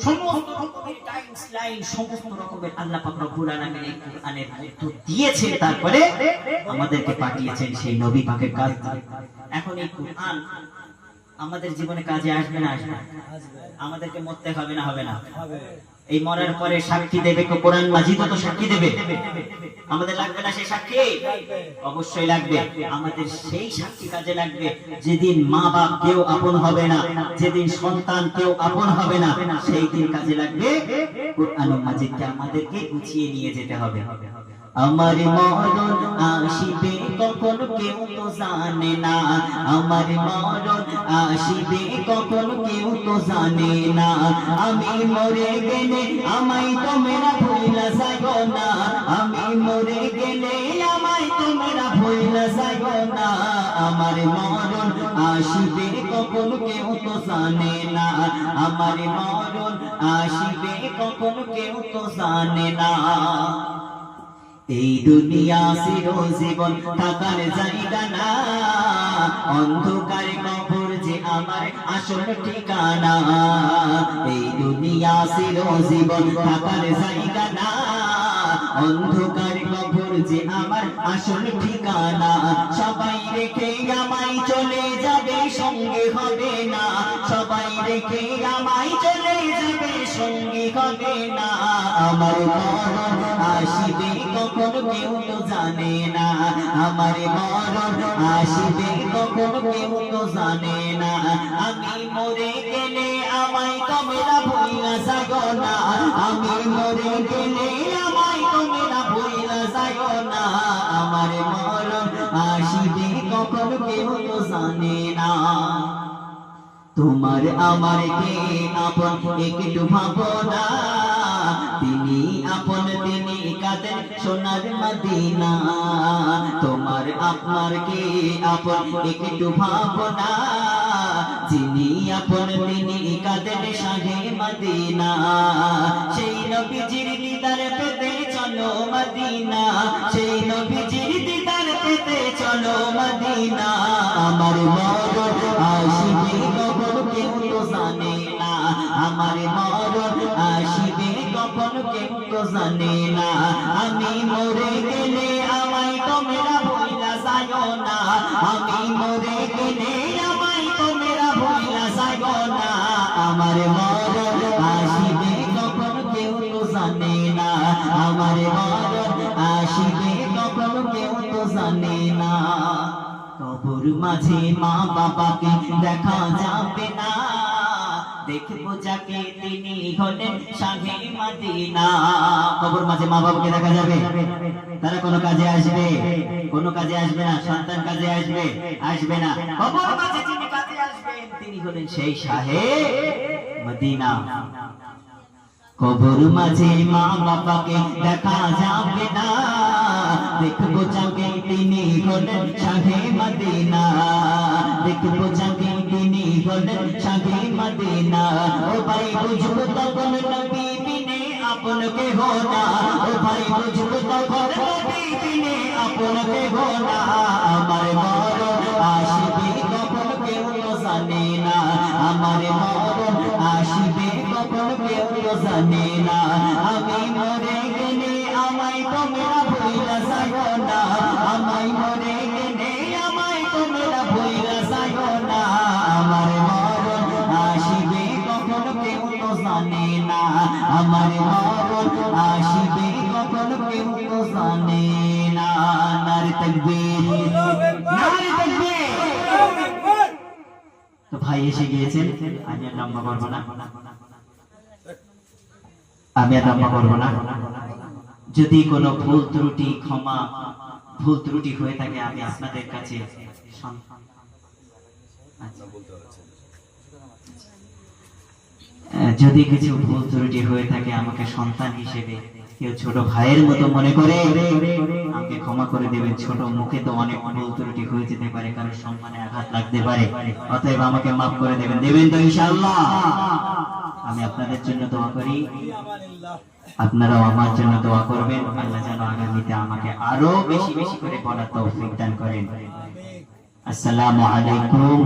সমস্ত রকমের Times line, সমস্ত রকমের আল্লাহ পাক রব্বুল আলামিন এই কোরআনের মধ্য দিয়েছেন, তারপরে আমাদেরকে পাঠিয়েছেন সেই নবী পাকের কাজ। এখন এই কোরআন আমাদের জীবনে কাজে আসবে না? আসবে। আমাদেরকে মরতে হবে না? হবে না? এই মরার পরে সাক্ষী দেবে কোরআন মাজিদ, তো সাক্ষী দেবে। আমাদের লাগবে না সেই সাক্ষী? অবশ্যই লাগবে। আমাদের সেই সাক্ষী কাজে লাগবে যেদিন মা বাপ কেউ আপন হবে না, যেদিন সন্তান কেউ আপন হবে না, সেই দিন কাজে লাগবে কোরআন মাজিদকে আমাদেরকে গুছিয়ে নিয়ে যেতে হবে। আমার মরণ আসিবে কখন কেউ তো জানে না, আমার মরণ আসিবে কখন কেউ তো জানে না, আমি মরে গেলে আমায় তোমরা ভুইলা যাইও না, আমি মরে গেলে আমায় তোমরা ভুইলা যাইও না, আমার মরণ আসিবে কখন কেউ তো জানে না, আমার মরণ আসিবে কখন কেউ তো জানে না। এই দুনিয়া চিরজীবন থাকার জায়গা না, অন্ধকার কবর যে আমার আসল ঠিকানা, এই দুনিয়া চিরজীবন থাকার জায়গা না, অন্ধকার কবর যে আমার আসল ঠিকানা, সবাই রেখে আমায় চলে যাবে সঙ্গে হবে না, সবাই রেখে আমায় চলে যাবে সঙ্গে হবে না, আমার মরণ আসিবে কখন কেউ তো জানে না, আমার মরণ আসিবে কখন কেউ তো জানে না, আমি মরে গেলে আমায় তোমরা ভুইলা যাইও না, আমি মরে গেলে আমায় তোমরা ভুইলা যাইও না, আমার মরণ আসিবে কখন কেউ তো জানে না। তোমার আমার কে আপন একটু ভাবনা, তিনি আপন তিনি কাদের সোনার মদিনা, তোমার আপনার কে আপন একটু ভাবনা, যিনি আপন তিনি কাদের শাহে মদিনা, সেই নবীজির দিদার পেতে চলো মদিনা, সেই নবীজির দিদার পেতে চলো মদিনা, আমার মরণ আসিবে কখন কেউ তো জানে না, আমার মরণ আসিবে কখন কেউ তো জানে না, আমি মরে গেলে আমায় তোমরা ভুইলা যাইও না, আমি মরে গেলে আমায় তোমরা ভুইলা যাইও না, আমার মরণ আসিবে কখন কেউ তো জানে না, আমার মরণ আসিবে কখন কেউ তো জানে না। কবর মাঝে মা বাবাকে দেখা যাবে না, দেখবো যাকে তিনি হলেন শাহে মদিনা। কবর মাঝে মা বাবাকে দেখা যাবে, তারা কোনো কাজে আসবে? কোনো কাজে আসবে না। সন্তান কাজে আসবে? আসবে না। কবর মাঝে যিনি কাজে আসবেন তিনি হলেন সেই শাহে মদিনা। কবর মাঝে মা বাবাকে দেখা যাবে না, দেখবো যাকে তিনি হলেন শাহে মদিনা, দেখবো যাকে তিনি হলেন শাহে মদিনা, ও ভাই বুঝবো তখন নবী বিনে আপন কেহ না, ও ভাই বুঝবো তখন নবী বিনে আপন কেহ না, আমার মরণ আসিবে কখন কেউ তো জানে না, আমার মরণ আসিবে কখন কেউ তো জানে না, আমি মরে গেলে আমায় তোমরা ভুইলা যাইও না, আমায় মরে গেলে আমায় তোমরা ভুইলা যাইও না, আমার মরণ আসিবে কখন কেউ তো জানে না, আমার মরণ আসিবে কখন কেউ তো জানে না। নারে তাকবীর, নারে তাকবীর। তো ভাই এসে গিয়েছেন, আমি আর লম্বা করবো না, আমি আর লম্বা করবো না। যদি কোনো ভুল ত্রুটি হয়ে থাকে আমি আপনাদের কাছে যদি কিছু ভুল ত্রুটি হয়ে থাকে আমাকে সন্তান হিসেবে কেউ ছোট ভাইয়ের মতো মনে করে আমাকে ক্ষমা করে দেবেন। ছোট মুখে তো অনেক ভুল ত্রুটি হয়ে যেতে পারে, কারোর সম্মানে আঘাত লাগতে পারে, অতএব আমাকে মাফ করে দেবেন। দেবেন তো ইনশাআল্লাহ? আমি আপনাদের জন্য দোয়া করি, আপনারাও আমার জন্য দোয়া করবেন। আল্লাহ যেন আগামীতে আমাকে আরো বেশি বেশি করে পড়ার তৌফিক দান করেন। আসসালামু আলাইকুম।